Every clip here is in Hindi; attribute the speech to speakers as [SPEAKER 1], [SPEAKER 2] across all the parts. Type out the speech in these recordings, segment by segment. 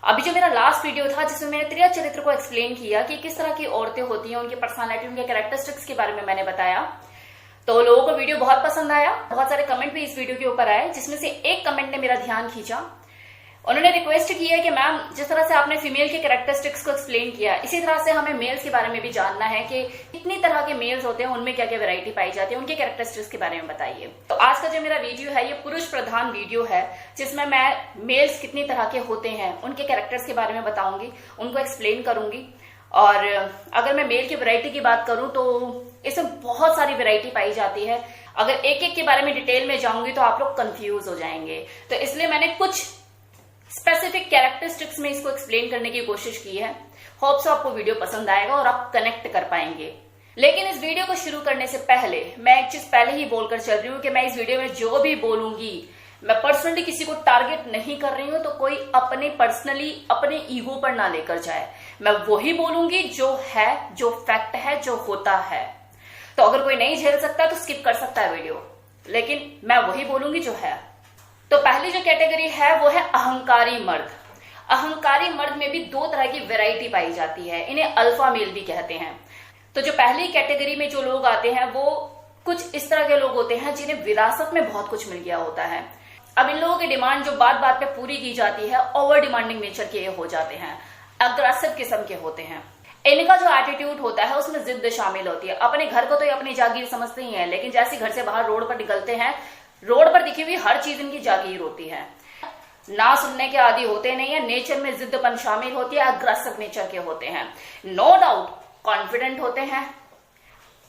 [SPEAKER 1] अभी जो मेरा लास्ट वीडियो था जिसमें मैंने त्रिया चरित्र को एक्सप्लेन किया कि किस तरह की औरतें होती हैं, उनकी पर्सनालिटी, उनके कैरेक्टरिस्टिक्स के बारे में मैंने बताया, तो लोगों को वीडियो बहुत पसंद आया। बहुत सारे कमेंट भी इस वीडियो के ऊपर आए, जिसमें से एक कमेंट ने मेरा ध्यान खींचा। उन्होंने रिक्वेस्ट की है कि मैम, जिस तरह से आपने फीमेल के कैरेक्टरिस्टिक्स को एक्सप्लेन किया, इसी तरह से हमें मेल्स के बारे में भी जानना है कि कितनी तरह के मेल्स होते हैं, उनमें क्या क्या वैरायटी पाई जाती है, उनके कैरेक्टरिस्टिक्स के बारे में बताइए। तो आज का जो मेरा वीडियो है ये पुरुष प्रधान वीडियो है, जिसमें मैं मेल्स कितनी तरह के होते हैं, उनके कैरेक्टर्स के बारे में बताऊंगी, उनको एक्सप्लेन करूंगी। और अगर मैं मेल की वैरायटी की बात करूं तो इसमें बहुत सारी वैरायटी पाई जाती है। अगर एक एक के बारे में डिटेल में जाऊंगी तो आप लोग कंफ्यूज हो जाएंगे, तो इसलिए मैंने कुछ स्पेसिफिक कैरेक्टरिस्टिक्स में इसको एक्सप्लेन करने की कोशिश की है। होप सो आपको वीडियो पसंद आएगा और आप कनेक्ट कर पाएंगे। लेकिन इस वीडियो को शुरू करने से पहले मैं एक चीज पहले ही बोलकर चल रही हूँ कि मैं इस वीडियो में जो भी बोलूंगी, मैं पर्सनली किसी को टारगेट नहीं कर रही हूं, तो कोई अपने पर्सनली अपने ईगो पर ना लेकर जाए। मैं वही बोलूंगी जो है, जो फैक्ट है, जो होता है। तो अगर कोई नहीं झेल सकता तो स्किप कर सकता है वीडियो, लेकिन मैं वही बोलूंगी जो है। तो पहली जो कैटेगरी है वो है अहंकारी मर्द। अहंकारी मर्द में भी दो तरह की वैरायटी पाई जाती है, इन्हें अल्फा मेल भी कहते हैं। तो जो पहली कैटेगरी में जो लोग आते हैं वो कुछ इस तरह के लोग होते हैं जिन्हें विरासत में बहुत कुछ मिल गया होता है। अब इन लोगों की डिमांड जो बात बात पे पूरी की जाती है, ओवर डिमांडिंग नेचर के हो जाते हैं, अग्रेसिव किस्म के होते हैं। इनका जो एटीट्यूड होता है उसमें जिद शामिल होती है। अपने घर को तो ये अपनी जागीर समझते ही हैं, लेकिन जैसे घर से बाहर रोड पर निकलते हैं, रोड पर दिखी हुई हर चीज इनकी जागीर होती है। ना सुनने के आदि होते नहीं है, नेचर में जिद्दपन शामिल होती है, अग्रेसिव नेचर के होते हैं। नो डाउट कॉन्फिडेंट होते हैं,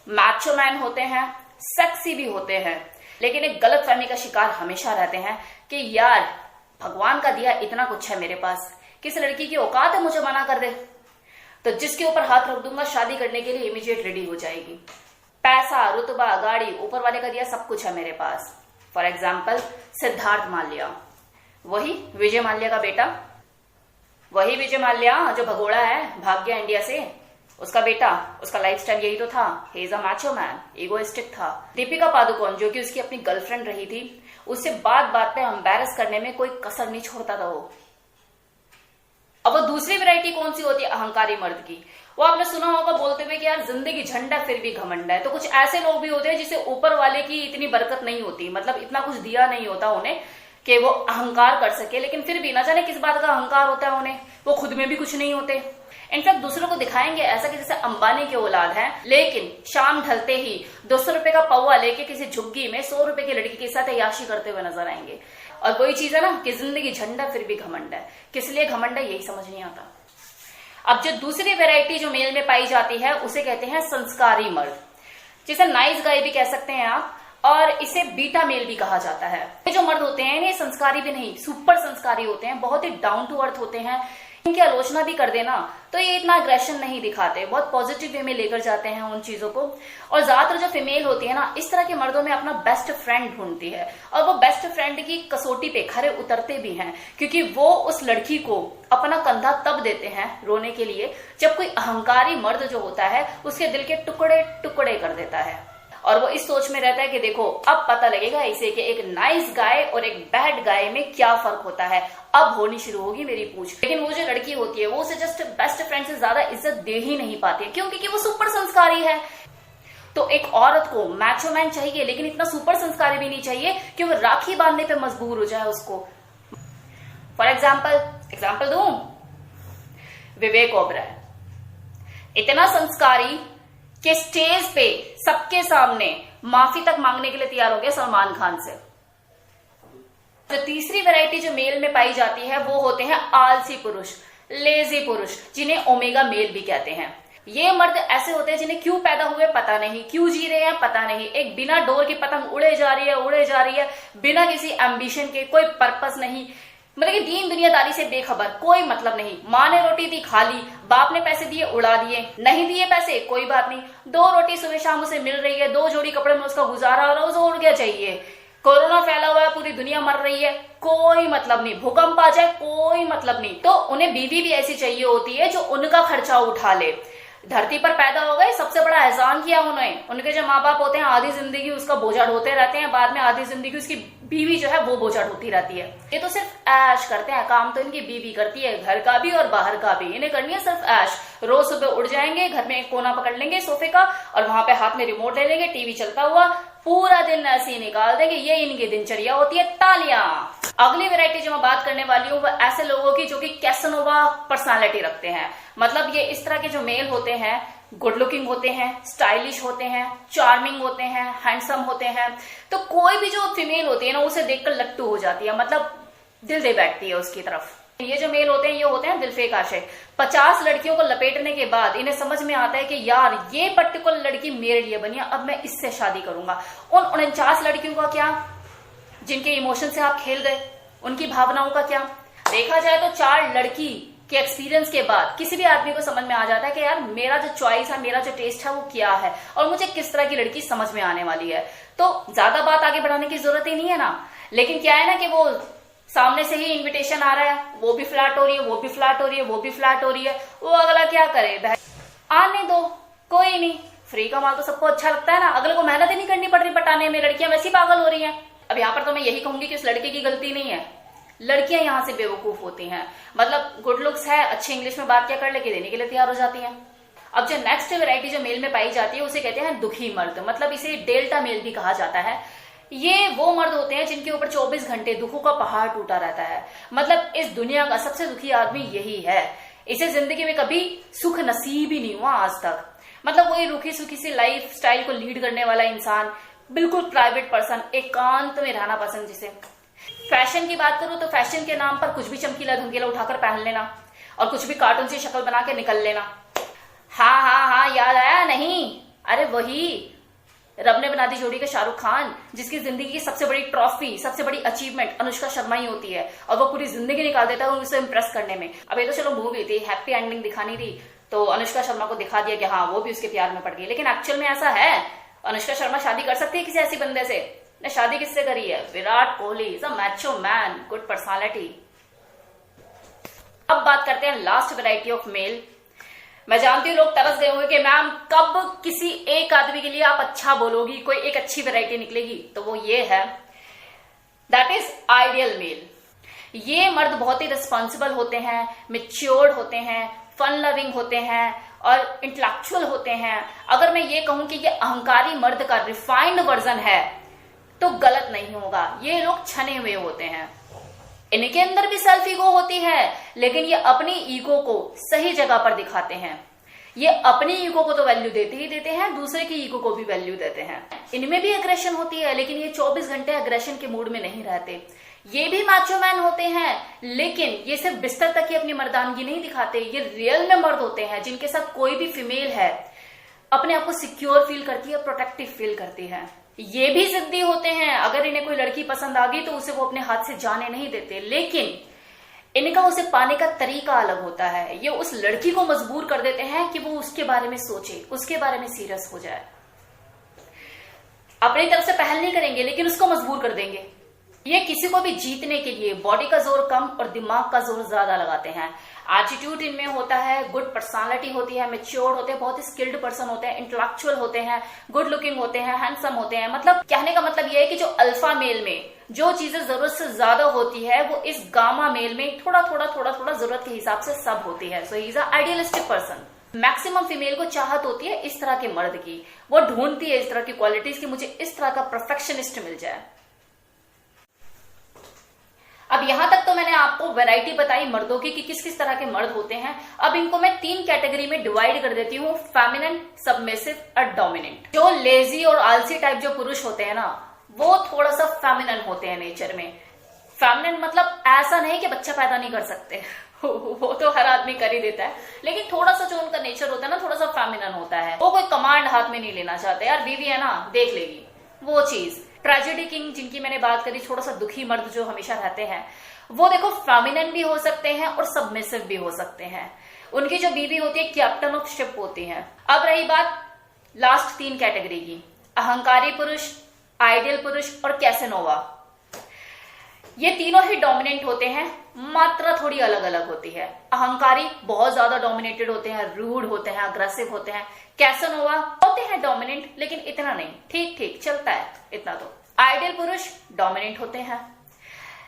[SPEAKER 1] मैचो मैन होते हैं, सेक्सी भी होते हैं, लेकिन एक गलत फहमी का शिकार हमेशा रहते हैं कि यार भगवान का दिया इतना कुछ है मेरे पास, किस लड़की की औकात है मुझे मना कर दे, तो जिसके ऊपर हाथ रख दूंगा शादी करने के लिए इमीडिएट रेडी हो जाएगी। पैसा, रुतबा, गाड़ी, ऊपर वाले का दिया सब कुछ है मेरे पास। फॉर एग्जाम्पल सिद्धार्थ माल्या, वही विजय माल्या का बेटा, वही विजय माल्या जो भगोड़ा है, भाग गया इंडिया से, उसका बेटा, उसका लाइफस्टाइल यही तो था। ही is a Macho man, egoistic था। दीपिका पादुकोण जो कि उसकी अपनी गर्लफ्रेंड रही थी, उससे बात बात पे एम्बैरस करने में कोई कसर नहीं छोड़ता था वो। अब वो दूसरी वैरायटी कौन सी होती है अहंकारी मर्द की, वो आपने सुना होगा बोलते हुए कि यार जिंदगी झंड है फिर भी घमंड है। तो कुछ ऐसे लोग भी होते हैं जिसे ऊपर वाले की इतनी बरकत नहीं होती, मतलब इतना कुछ दिया नहीं होता उन्हें कि वो अहंकार कर सके, लेकिन फिर भी ना जाने किस बात का अहंकार होता है उन्हें, वो खुद में भी कुछ नहीं होते। इनफैक्ट दूसरों को दिखाएंगे ऐसा कि जैसे अंबानी के औलाद है, लेकिन शाम ढलते ही 200 रुपए का पौवा लेके किसी झुग्गी में 100 रुपए की लड़की के साथ अय्याशी करते हुए नजर आएंगे। और वही चीज है ना कि जिंदगी झंड है फिर भी घमंड है। किस लिए घमंड है यही समझ नहीं आता। अब जो दूसरी वैरायटी जो मेल में पाई जाती है उसे कहते हैं संस्कारी मर्द, जिसे नाइस गाय भी कह सकते हैं आप, और इसे बीटा मेल भी कहा जाता है। ये जो मर्द होते हैं ये संस्कारी भी नहीं, सुपर संस्कारी होते हैं, बहुत ही डाउन टू अर्थ होते हैं। इनकी आलोचना भी कर देना तो ये इतना अग्रेशन नहीं दिखाते, बहुत पॉजिटिव वे में लेकर जाते हैं उन चीजों को। और ज्यादातर जो फीमेल होती है ना, इस तरह के मर्दों में अपना बेस्ट फ्रेंड ढूंढती है, और वो बेस्ट फ्रेंड की कसौटी पे खरे उतरते भी हैं, क्योंकि वो उस लड़की को अपना कंधा तब देते हैं रोने के लिए जब कोई अहंकारी मर्द जो होता है उसके दिल के टुकड़े टुकड़े कर देता है। और वो इस सोच में रहता है कि देखो अब पता लगेगा इसे कि एक नाइस गाय और एक बैड गाय में क्या फर्क होता है, अब होनी शुरू होगी मेरी पूछ। लेकिन वो जो लड़की होती है वो उसे जस्ट बेस्ट फ्रेंड से ज्यादा इज्जत दे ही नहीं पाती है, क्योंकि वो सुपर संस्कारी है। तो एक औरत को मैचो मैन चाहिए, लेकिन इतना सुपर संस्कारी भी नहीं चाहिए कि वो राखी बांधने पे मजबूर हो जाए उसको। फॉर एग्जाम्पल दूं, विवेक ओबराय इतना संस्कारी कि स्टेज पे सबके सामने माफी तक मांगने के लिए तैयार हो गया सलमान खान से। जो तीसरी वैरायटी जो मेल में पाई जाती है वो होते हैं आलसी पुरुष, लेजी पुरुष, जिन्हें ओमेगा मेल भी कहते हैं। ये मर्द ऐसे होते हैं जिन्हें क्यों पैदा हुए पता नहीं, क्यों जी रहे हैं पता नहीं, एक बिना डोर की पतंग उड़े जा रही है, बिना किसी एम्बिशन के, कोई पर्पस नहीं, मतलब कि दीन दुनियादारी से बेखबर, कोई मतलब नहीं। माँ ने रोटी दी खा ली, बाप ने पैसे दिए उड़ा दिए, नहीं दिए पैसे कोई बात नहीं, 2 रोटी सुबह शाम उसे मिल रही है, 2 जोड़ी कपड़े में उसका गुजारा हो रहा है, उसे और क्या चाहिए। कोरोना फैला हुआ है, पूरी दुनिया मर रही है, कोई मतलब नहीं, भूकंप आ जाए कोई मतलब नहीं। तो उन्हें बीवी भी ऐसी चाहिए होती है जो उनका खर्चा उठा ले। धरती पर पैदा हो गए, सबसे बड़ा एहसान किया उन्होंने। उनके जो माँ बाप होते हैं आधी जिंदगी उसका बोझा ढोते रहते हैं, बाद में आधी जिंदगी उसकी बीवी जो है वो बोझट होती रहती है। ये तो सिर्फ ऐश करते हैं, काम तो इनकी बीवी करती है, घर का भी और बाहर का भी। इन्हें करनी है सिर्फ ऐश। रोज सुबह उठ जाएंगे, घर में एक कोना पकड़ लेंगे सोफे का और वहां पे हाथ में रिमोट ले लेंगे, टीवी चलता हुआ पूरा दिन ऐसे ही निकाल देंगे। ये इनकी दिनचर्या होती है। तालियां। अगली वैरायटी जो मैं बात करने वाली हूँ वो ऐसे लोगों की जो कि कैसनोवा पर्सनालिटी रखते हैं। मतलब ये इस तरह के जो मेल होते हैं, गुड लुकिंग होते हैं, स्टाइलिश होते हैं, चार्मिंग होते हैं, हैंडसम होते हैं। तो कोई भी जो फीमेल होती है ना उसे देखकर लट्टू हो जाती है, मतलब दिल दे बैठती है उसकी तरफ। ये जो मेल होते हैं ये होते हैं दिलफेक आशिक। 50 लड़कियों को लपेटने के बाद इन्हें समझ में आता है कि यार ये पर्टिकुलर लड़की मेरे लिए बनी है, अब मैं इससे शादी करूंगा। उन 49 लड़कियों का क्या जिनके इमोशन से आप खेल गए, उनकी भावनाओं का क्या? देखा जाए तो 4 लड़की के एक्सपीरियंस के बाद किसी भी आदमी को समझ में आ जाता है कि यार मेरा जो चॉइस है, मेरा जो टेस्ट है वो क्या है और मुझे किस तरह की लड़की समझ में आने वाली है। तो ज्यादा बात आगे बढ़ाने की जरूरत ही नहीं है ना। लेकिन क्या है ना कि वो सामने से ही इन्विटेशन आ रहा है, वो भी फ्लैट हो रही है, वो भी फ्लैट हो रही है, वो भी फ्लैट हो रही है, वो अगला क्या करे? आने दो, कोई नहीं, फ्री का माल तो सबको अच्छा लगता है ना। अगले को मेहनत ही नहीं करनी पड़ रही पटाने में, लड़कियां वैसी पागल हो रही हैं। अब यहाँ पर तो मैं यही कहूंगी कि उस लड़के की गलती नहीं है, लड़कियां यहाँ से बेवकूफ होती हैं। मतलब गुड लुक्स है, अच्छी इंग्लिश में बात क्या कर लेके देने के लिए तैयार हो जाती हैं। अब जो नेक्स्ट वैरायटी जो मेल में पाई जाती है उसे कहते हैं दुखी मर्द। मतलब इसे डेल्टा मेल भी कहा जाता है। ये वो मर्द होते हैं जिनके ऊपर 24 घंटे दुखों का पहाड़ टूटा रहता है। मतलब इस दुनिया का सबसे दुखी आदमी यही है। इसे जिंदगी में कभी सुख नसीब ही नहीं हुआ आज तक। मतलब वही रूखी सूखी सी लाइफ स्टाइल को लीड करने वाला इंसान, बिल्कुल प्राइवेट पर्सन, एकांत में रहना पसंद जिसे। फैशन की बात करूं तो फैशन के नाम पर कुछ भी चमकीला धमकीला उठाकर पहन लेना और कुछ भी कार्टून से शक्ल बना के निकल लेना। हाँ हाँ हाँ, याद आया? नहीं, अरे वही रब ने बना दी जोड़ी का शाहरुख खान, जिसकी जिंदगी की सबसे बड़ी ट्रॉफी, सबसे बड़ी अचीवमेंट अनुष्का शर्मा ही होती है और वो पूरी जिंदगी निकाल देता है उसे इम्प्रेस करने में। अब ये तो चलो मूवी थी, हैप्पी एंडिंग दिखानी थी तो अनुष्का शर्मा को दिखा दिया कि हाँ वो भी उसके प्यार में पड़ गई। लेकिन एक्चुअल में ऐसा है? अनुष्का शर्मा शादी कर सकती है किसी ऐसी बंदे से? ने शादी किससे करी है? Virat Kohli is a Macho man, good personality. अब बात करते हैं लास्ट वैरायटी ऑफ मेल। मैं जानती हूँ लोग तरस गए होंगे कि मैम कब किसी एक आदमी के लिए आप अच्छा बोलोगी, कोई एक अच्छी वैरायटी निकलेगी। तो वो ये है, दैट इज आइडियल मेल। ये मर्द बहुत ही रिस्पॉन्सिबल होते हैं, मेच्योर्ड होते हैं, फन लविंग होते हैं और इंटेलेक्चुअल होते हैं। अगर मैं ये कहूं कि ये अहंकारी मर्द का रिफाइंड वर्जन है तो गलत नहीं होगा। ये लोग छने हुए होते हैं, इनके अंदर भी सेल्फ ईगो होती है, लेकिन ये अपनी ईगो को सही जगह पर दिखाते हैं। ये अपनी ईगो को तो वैल्यू देते ही देते हैं, दूसरे की ईगो को भी वैल्यू देते हैं। इनमें भी एग्रेशन होती है, लेकिन ये 24 घंटे एग्रेशन के मूड में नहीं रहते। ये भी माचो मैन होते हैं, लेकिन ये सिर्फ बिस्तर तक ही अपनी मर्दानगी नहीं दिखाते। ये रियल में मर्द होते हैं जिनके साथ कोई भी फीमेल है अपने आप को सिक्योर फील करती है, प्रोटेक्टिव फील करती है। ये भी जिद्दी होते हैं, अगर इन्हें कोई लड़की पसंद आ गई तो उसे वो अपने हाथ से जाने नहीं देते, लेकिन इनका उसे पाने का तरीका अलग होता है। ये उस लड़की को मजबूर कर देते हैं कि वो उसके बारे में सोचे, उसके बारे में सीरियस हो जाए। अपनी तरफ से पहल नहीं करेंगे लेकिन उसको मजबूर कर देंगे। ये किसी को भी जीतने के लिए बॉडी का जोर कम और दिमाग का जोर ज्यादा लगाते हैं। एटीट्यूड इनमें होता है, गुड पर्सनालिटी होती है, मैच्योर होते हैं, बहुत ही स्किल्ड पर्सन होते हैं, इंटेलेक्चुअल होते हैं, गुड लुकिंग होते हैं, हैंडसम होते हैं। मतलब कहने का मतलब यह है कि जो अल्फा मेल में जो चीजें जरूरत से ज्यादा होती है वो इस गामा मेल में थोड़ा थोड़ा जरूरत के हिसाब से सब होती है। So he is a idealistic person. Maximum female को चाहत होती है इस तरह के मर्द की, वो ढूंढती है इस तरह की क्वालिटीज कि मुझे इस तरह का परफेक्शनिस्ट मिल जाए। अब यहां तक तो मैंने आपको वैरायटी बताई मर्दों की कि किस किस तरह के मर्द होते हैं। अब इनको मैं 3 कैटेगरी में डिवाइड कर देती हूँ, फेमिनिन, सबमिसिव और डोमिनेंट। जो लेजी और आलसी टाइप जो पुरुष होते हैं ना, वो थोड़ा सा फेमिनिन होते हैं नेचर में। फेमिनिन मतलब ऐसा नहीं कि बच्चा पैदा नहीं कर सकते वो तो हर आदमी कर ही देता है, लेकिन थोड़ा सा जो उनका नेचर होता है ना, थोड़ा सा फेमिनिन होता है। वो कोई कमांड हाथ में नहीं लेना चाहते, यार बीवी है ना देख लेगी, वो चीज। ट्रेजेडी किंग जिनकी मैंने बात करी, थोड़ा सा दुखी मर्द जो हमेशा रहते हैं, वो देखो फेमिनिन भी हो सकते हैं और सबमिसिव भी हो सकते हैं। उनकी जो बीवी होती है कैप्टन ऑफ शिप होती है। अब रही बात लास्ट 3 कैटेगरी की, अहंकारी पुरुष, आइडियल पुरुष और कैसेनोवा। ये तीनों ही डोमिनेंट होते हैं, मात्रा थोड़ी अलग अलग होती है। अहंकारी बहुत ज्यादा डोमिनेटेड होते हैं, रूड होते हैं, अग्रेसिव होते हैं। कैसेनोवा होते हैं डोमिनेंट, लेकिन इतना नहीं, ठीक ठीक चलता है इतना तो। आइडियल पुरुष डोमिनेंट होते हैं।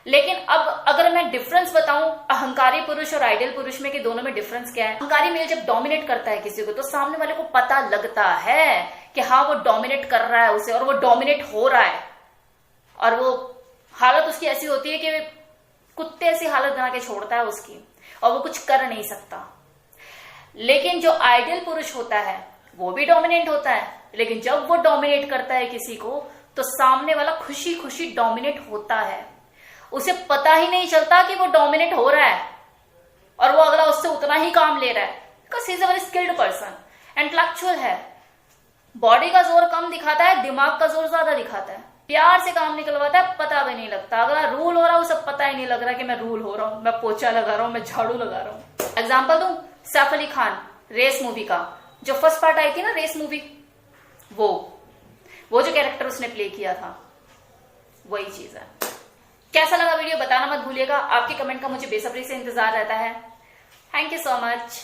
[SPEAKER 1] लेकिन अब अगर मैं डिफरेंस बताऊं अहंकारी पुरुष और आइडियल पुरुष में कि दोनों में डिफरेंस क्या है। अहंकारी मेल जब डोमिनेट करता है किसी को तो सामने वाले को पता लगता है कि हाँ वो डोमिनेट कर रहा है उसे और वो डोमिनेट हो रहा है, और वो हालत उसकी ऐसी होती है कि कुत्ते ऐसी हालत बना के छोड़ता है उसकी, और वो कुछ कर नहीं सकता। लेकिन जो आइडियल पुरुष होता है वो भी डोमिनेंट होता है, लेकिन जब वो डोमिनेट करता है किसी को तो सामने वाला खुशी खुशी डोमिनेट होता है, उसे पता ही नहीं चलता कि वो डोमिनेट हो रहा है, और वो अगला उससे उतना ही काम ले रहा है, because he is a very skilled person, intellectual है। बॉडी का जोर कम दिखाता है, दिमाग का जोर ज्यादा दिखाता है, प्यार से काम निकलवाता है, पता भी नहीं लगता। अगला रूल हो रहा है उसे पता ही नहीं लग रहा कि मैं रूल हो रहा हूं, मैं पोछा लगा रहा हूं, मैं झाड़ू लगा रहा हूं। एग्जाम्पल दूं, सैफ अली खान रेस मूवी का, जो फर्स्ट पार्ट आई थी ना रेस मूवी, वो जो कैरेक्टर उसने प्ले किया था वही चीज है। कैसा लगा वीडियो बताना मत भूलिएगा, आपके कमेंट का मुझे बेसब्री से इंतजार रहता है। Thank you so much.